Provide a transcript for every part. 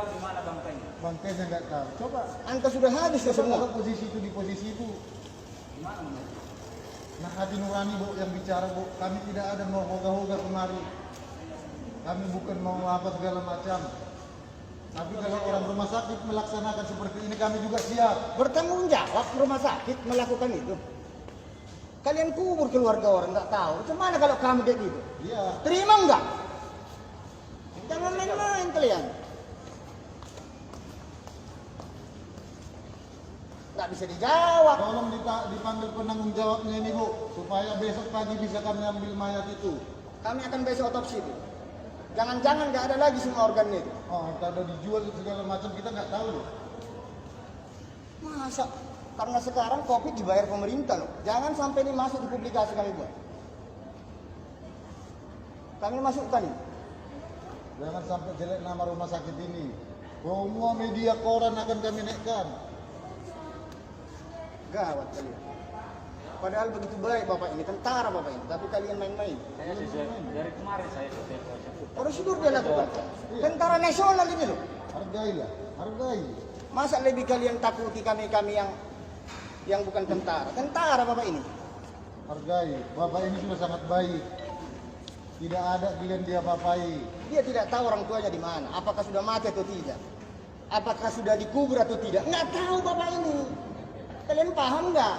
di mana bangkainya. Bangkainya nggak tahu. Coba Angka sudah habis ya semua. ke posisi itu, di posisi itu. Di mana menurut? Nah, hati nurani Bu yang bicara Bu. Kami tidak ada mau hoga-hoga kemari. Kami bukan mau apa segala macam. Tapi kalau orang rumah sakit melaksanakan seperti ini, kami juga siap. Bertanggung jawab rumah sakit melakukan itu. Kalian kubur keluarga orang nggak tahu. Gimana kalau kamu kayak gitu? Iya. Terima enggak? Jangan main-main kalian. Nggak bisa dijawab. Tolong dipanggil penanggung jawabnya ini Bu, supaya besok pagi bisa kami ambil mayat itu. Kami akan besok otopsi itu. Jangan-jangan nggak ada lagi semua organnya itu. Oh, entah ada dijual segala macam, kita nggak tahu loh. Masa? Karena sekarang COVID dibayar pemerintah loh. Jangan sampai ini masuk di publikasi kami buat. Kami masukkan ini. Jangan sampai jelek nama rumah sakit ini. Semua media koran akan kami naikkan. Gawat kalian. Padahal begitu baik bapak ini, tentara bapak ini. Tapi kalian main-main. Saya dari kemarin saya sudah proses. Prosedur dia lakukan. Tentara nasional ini loh. Hargailah, hargai. Masa lebih kalian takuti kami-kami yang bukan tentara? Tentara bapak ini. Hargai. Bapak ini sudah sangat baik. Tidak ada pilihan dia papai. Dia tidak tahu orang tuanya di mana. Apakah sudah mati atau tidak? Apakah sudah dikubur atau tidak? Nggak tahu bapak ini. Kalian paham nggak?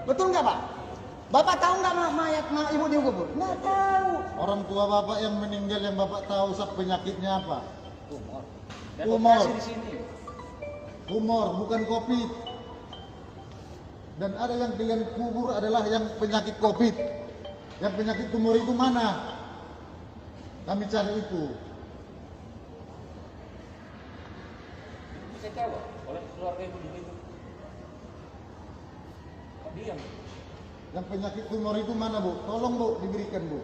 Betul nggak Pak? Bapak tahu nggak mayat ibu dikubur? Nggak tahu. Orang tua bapak yang meninggal yang bapak tahu penyakitnya apa? Tumor. Dan Tumor. operasi di sini. Tumor, bukan COVID. Dan ada yang kalian kubur adalah yang penyakit COVID. Yang penyakit tumor itu mana? Kami cari itu. Saya jawab oleh keluarga ibu di situ. Kok diam? Yang penyakit tumor itu mana Bu? Tolong Bu, diberikan Bu.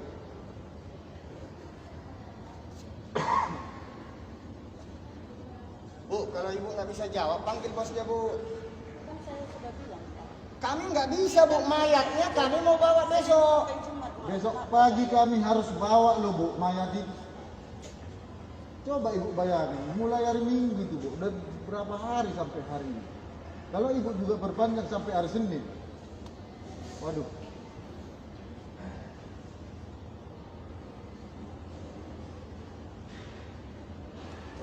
Bu, kalau ibu nggak bisa jawab, panggil bosnya Bu. Kan saya sudah bilang, Pak. Kami nggak bisa Bu, mayatnya kami mau bawa besok. Besok pagi kami harus bawa loh Bu, mayat itu. Coba Ibu bayangin, mulai hari Minggu itu Bu, udah berapa hari sampai hari ini. Kalau Ibu juga berpanjang sampai hari Senin. Waduh.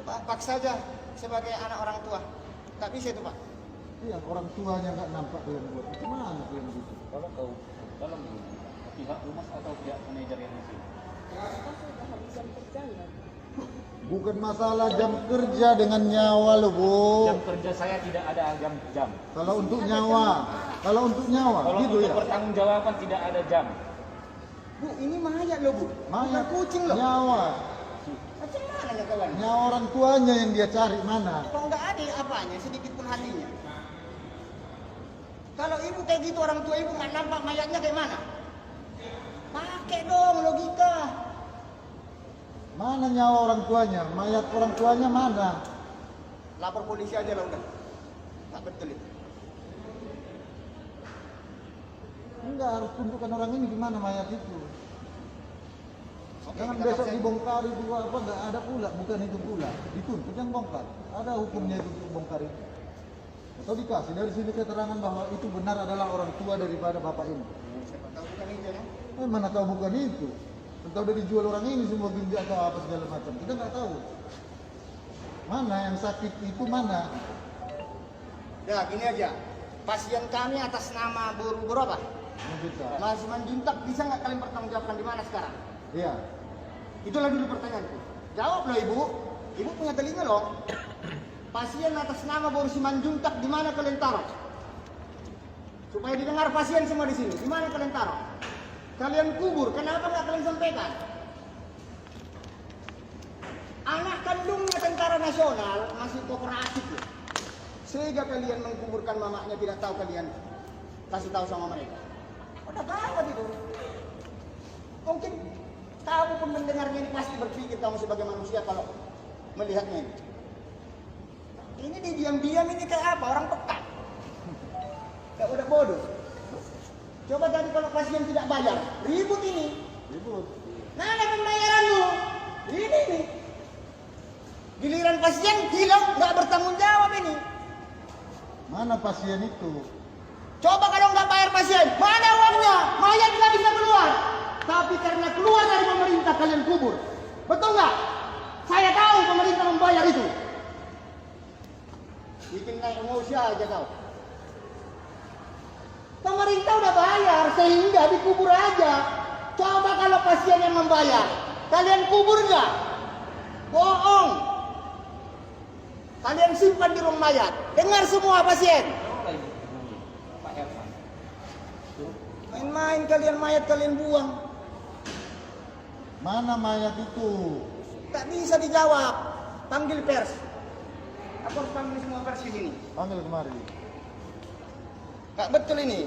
Coba paksa saja sebagai anak orang tua. Tak bisa itu Pak. Iya, orang tuanya nggak nampak kalian buat. Gimana kalian gitu? Tolong pihak rumah atau pihak manajer yang di sini. Kita sudah habisan kerja ya. Bukan masalah jam kerja dengan nyawa loh Bu. Jam kerja saya tidak ada jam. Kalau untuk nyawa, kalau untuk nyawa, Kalau gitu untuk ya. pertanggungjawaban tidak ada jam. Bu, ini mayat loh Bu. Mayat, Bukan kucing loh. nyawa, Macam mana ya kawan? nyawa orang tuanya yang dia cari mana? Kok nggak ada apanya, sedikit pun hatinya. Kalau ibu kayak gitu, orang tua ibu nggak nampak mayatnya kayak mana? Pakai dong logika. Mana nyawa orang tuanya? Mayat orang tuanya mana? Lapor polisi aja lah udah. Nggak betul itu. Enggak, harus tunjukkan orang ini di mana mayat itu. Oke, Jangan kita besok paksa. dibongkar itu apa, enggak ada pula, bukan itu pula. Dituntut yang bongkar. Ada hukumnya itu untuk bongkar itu. Atau dikasih dari sini keterangan bahwa itu benar adalah orang tua daripada bapak ini. Siapa tahu bukan itu ya. Mana tahu bukan itu. Entah udah dijual orang ini semua ginjal atau apa segala macam. Kita nggak tahu. Mana yang sakit itu mana? Ya gini aja. Pasien kami atas nama Bu apa? Bisa. Mas Manjuntak, bisa nggak kalian pertanggungjawabkan di mana sekarang? Iya. Itulah dulu pertanyaanku. Jawab loh ibu. Ibu punya telinga loh. Pasien atas nama Bu Simanjuntak di mana kalian taruh? Supaya didengar pasien semua di sini. Di mana kalian taruh? Kalian kubur, kenapa nggak kalian sampaikan? Anak kandungnya tentara nasional masih kooperatif loh. Sehingga kalian mengkuburkan mamanya tidak tahu kalian kasih tahu sama mereka. Udah gawat itu. Mungkin kamu pun mendengarnya ini pasti berpikir kamu sebagai manusia kalau melihatnya ini. Ini diam-diam ini kayak apa? Orang peka. Kayak udah bodoh. Coba tadi kalau pasien tidak bayar, ribut ini. Ribut. Mana pembayaranmu? Ini nih. Giliran pasien hilang, nggak bertanggung jawab ini. Mana pasien itu? Coba kalau nggak bayar pasien, mana uangnya? Mayat nggak bisa keluar. Tapi karena keluar dari pemerintah kalian kubur. Betul nggak? Saya tahu pemerintah membayar itu. Bikin naik emosi aja kau. Pemerintah udah bayar sehingga dikubur aja. Coba kalau pasien yang membayar, kalian kubur nggak? Bohong. Kalian simpan di rumah mayat. Dengar semua pasien. Apa ibu? Pak Herman. Main-main kalian mayat kalian buang. Mana mayat itu? Tak bisa dijawab. Panggil pers. Aku harus panggil semua pers di sini. Panggil kemari. Kak betul ini.